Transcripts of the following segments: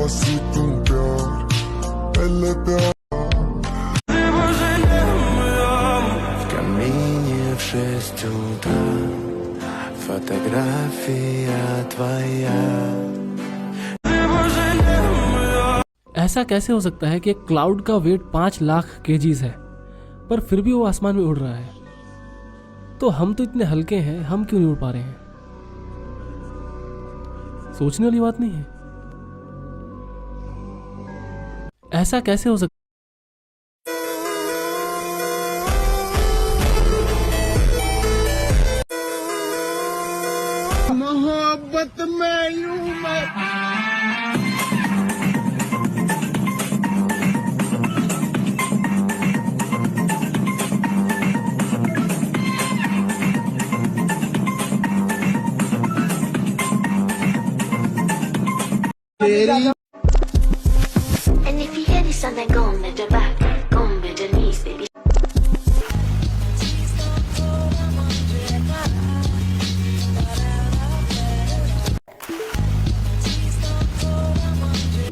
सी तू प्यार पहले प्यार Камине в 6 утра Фотография твоя. ऐसा कैसे हो सकता है कि एक क्लाउड का वेट 5 लाख केजीज है पर फिर भी वो आसमान में उड़ रहा है? तो हम तो इतने हल्के हैं, हम क्यों नहीं उड़ पा रहे हैं? सोचने वाली बात नहीं है? ऐसा कैसे हो सकता मोहब्बत में यूं मैं And if you hear this song, then go on with the back, go on with the knees, baby.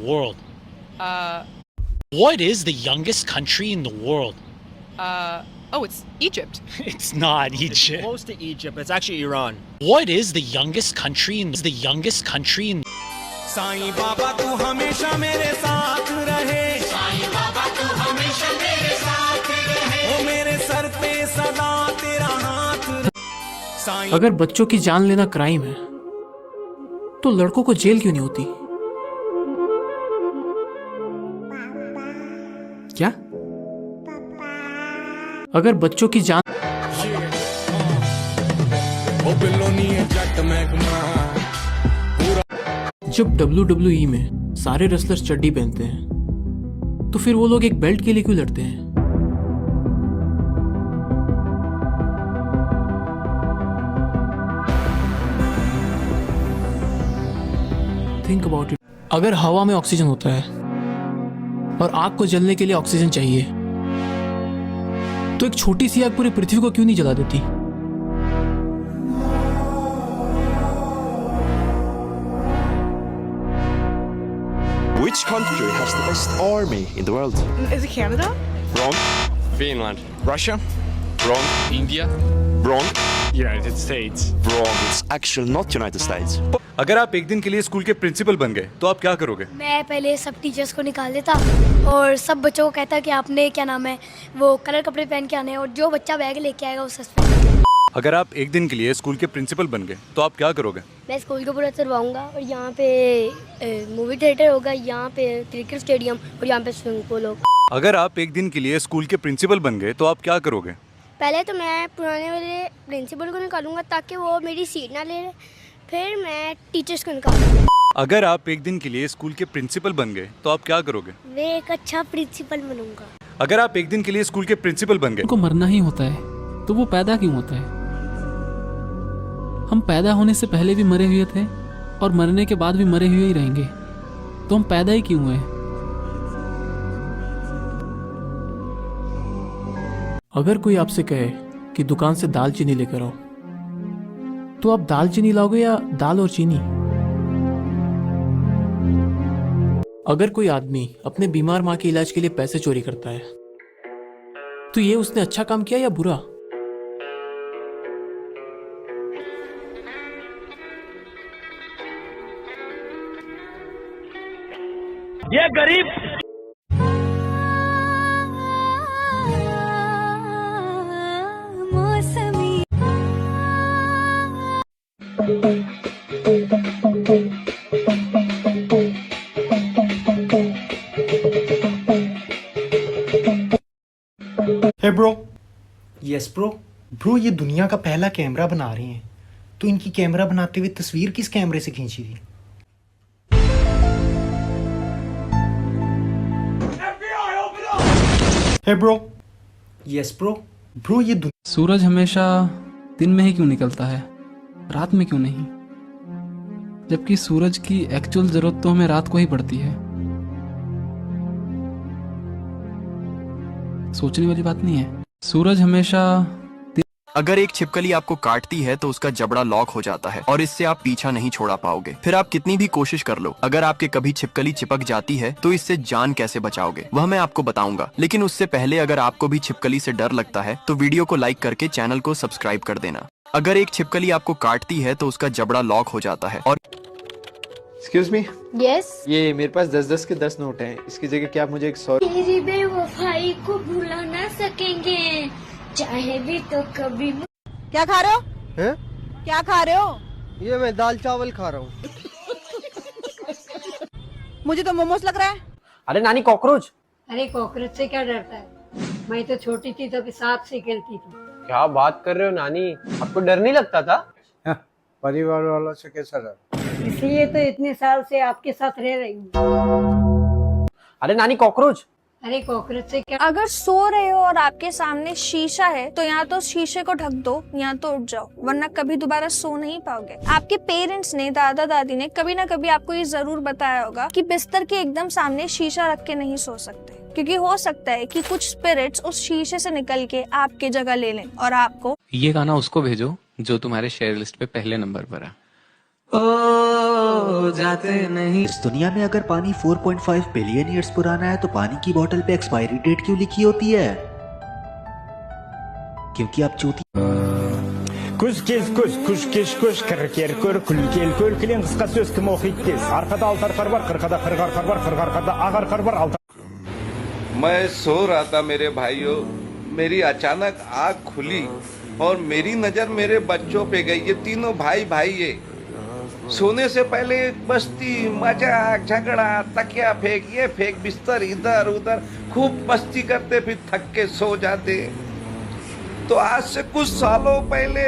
World. What is the youngest country in the world? Oh, it's Egypt. It's not Egypt. Close to Egypt. It's actually Iran. What is the youngest country in the youngest country in Sai Baba तू हमेशा मेरे साथ रहे, साईं बाबा तू हमेशा मेरे साथ रहे, ओ मेरे सर पे सदा तेरा हाथ रहे। अगर बच्चों की जान लेना क्राइम है तो लड़कों को जेल क्यों नहीं होती? क्या? अगर बच्चों की जान जब WWE में सारे रेसलर्स चड्डी पहनते हैं तो फिर वो लोग एक बेल्ट के लिए क्यों लड़ते हैं? Think about it. अगर हवा में ऑक्सीजन होता है और आग को जलने के लिए ऑक्सीजन चाहिए तो एक छोटी सी आग पूरी पृथ्वी को क्यों नहीं जला देती? Which country has the best army in the world? Is it Canada? Wrong. Finland. Russia. Wrong. India. Wrong. United States. Wrong. It's actually not United States. अगर आप एक दिन के लिए स्कूल के प्रिंसिपल बन गए तो आप क्या करोगे? मैं पहले सब टीचर्स को निकाल देता और सब बच्चों को कहता कि आपने क्या नाम है वो कलर कपड़े पहन के आने हैं और जो बच्चा बैग लेके आएगा वो सस्पेंड। अगर आप एक दिन के लिए स्कूल के प्रिंसिपल बन गए तो आप क्या करोगे? मैं स्कूल को पूरा करवाऊंगा और यहाँ पे मूवी थिएटर होगा, यहाँ पे क्रिकेट स्टेडियम और यहाँ पे स्विमिंग पूल होगा। अगर आप एक दिन के लिए स्कूल के प्रिंसिपल बन गए तो आप क्या करोगे? पहले तो मैं पुराने वाले प्रिंसिपल को निकालूंगा ताकि वो मेरी सीट ना ले, फिर मैं टीचर्स को निकालूंगा। अगर आप एक दिन के लिए स्कूल के प्रिंसिपल बन गए तो आप क्या करोगे? मैं एक अच्छा प्रिंसिपल बनूंगा। अगर आप एक दिन के लिए स्कूल के प्रिंसिपल बन गए उनको मरना ही होता है तो वो पैदा क्यों होता है? हम पैदा होने से पहले भी मरे हुए थे और मरने के बाद भी मरे हुए ही रहेंगे, तो हम पैदा ही क्यों हुए? अगर कोई आपसे कहे कि दुकान से दाल चीनी लेकर आओ तो आप दाल चीनी लाओगे या दाल और चीनी? अगर कोई आदमी अपने बीमार माँ के इलाज के लिए पैसे चोरी करता है तो ये उसने अच्छा काम किया या बुरा? ये गरीब मौसमी हे ब्रो। यस ब्रो ये दुनिया का पहला कैमरा बना रहे हैं तो इनकी कैमरा बनाते हुए तस्वीर किस कैमरे से खींची थी? हे ब्रो। यस ब्रो ये सूरज हमेशा दिन में ही क्यों निकलता है, रात में क्यों नहीं? जबकि सूरज की एक्चुअल जरूरत तो हमें रात को ही पड़ती है। सोचने वाली बात नहीं है। सूरज हमेशा अगर एक छिपकली आपको काटती है तो उसका जबड़ा लॉक हो जाता है और इससे आप पीछा नहीं छोड़ा पाओगे। फिर आप कितनी भी कोशिश कर लो, अगर आपके कभी छिपकली चिपक जाती है तो इससे जान कैसे बचाओगे वह मैं आपको बताऊंगा। लेकिन उससे पहले अगर आपको भी छिपकली से डर लगता है तो वीडियो को लाइक करके चैनल को सब्सक्राइब कर देना। अगर एक छिपकली आपको काटती है तो उसका जबड़ा लॉक हो जाता है और एक्सक्यूज मी, यस। ये मेरे पास 10-10 के 10 नोट हैं, इसकी जगह क्या आप मुझे एक 100 तेरी बेवफाई को भुला ना सकेंगे, चाहे भी तो कभी। क्या खा रहे हो? हैं? क्या खा रहे हो? ये मैं दाल चावल खा रहा हूँ। मुझे तो मोमोज लग रहा है। अरे नानी, कॉकरोच। अरे कॉकरोच से क्या डरता है, मैं तो छोटी थी तो सांप से खेलती थी। क्या बात कर रहे हो नानी, आपको डर नहीं लगता था? परिवार वालों से कैसा डर? इसलिए तो इतने साल से आपके साथ रह रही हूँ। अरे नानी, कॉकरोच। अरे कॉकरोच से क्या। अगर सो रहे हो और आपके सामने शीशा है तो या तो शीशे को ढक दो या तो उठ जाओ, वरना कभी दोबारा सो नहीं पाओगे। आपके पेरेंट्स ने, दादा दादी ने कभी ना कभी आपको ये जरूर बताया होगा कि बिस्तर के एकदम सामने शीशा रख के नहीं सो सकते, क्योंकि हो सकता है कि कुछ स्पिरिट्स उस शीशे से निकल के आपकी जगह ले लें और आपको। ये गाना उसको भेजो जो तुम्हारे शेयर लिस्ट पे पहले नंबर पर है। जाते नहीं। इस दुनिया में अगर पानी 4.5 बिलियन ईयर्स पुराना है तो पानी की बोतल पे एक्सपायरी डेट क्यों लिखी होती है? क्योंकि आप चूती। Күз кез күз, күш кеш көш, кір көр, күл кел көл, кілең қысқа сөз кім оқиды тез. Арқада алты арқар бар, қырқада қырық арқар бар, қырық арқада ақ арқар бар, алты। मैं सो रहा था मेरे भाइयों, मेरी अचानक आँख खुली और मेरी नजर मेरे बच्चों पे गई। ये तीनों भाई भाई ये सोने से पहले मस्ती, मजाक, झगड़ा, तकिया फेंक, ये फेंक, बिस्तर इधर उधर, खूब मस्ती करते फिर थक के सो जाते। तो आज से कुछ सालों पहले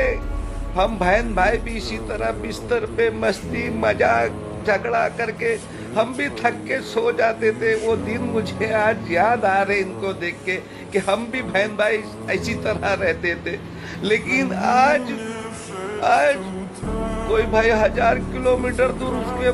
हम बहन भाई भी इसी तरह बिस्तर पे मस्ती, मजाक, झगड़ा करके हम भी थक के सो जाते थे। वो दिन मुझे आज याद आ रहे इनको देख के कि हम भी बहन भाई इसी तरह रहते थे। लेकिन आज कोई भाई 1000 किलोमीटर दूर उसके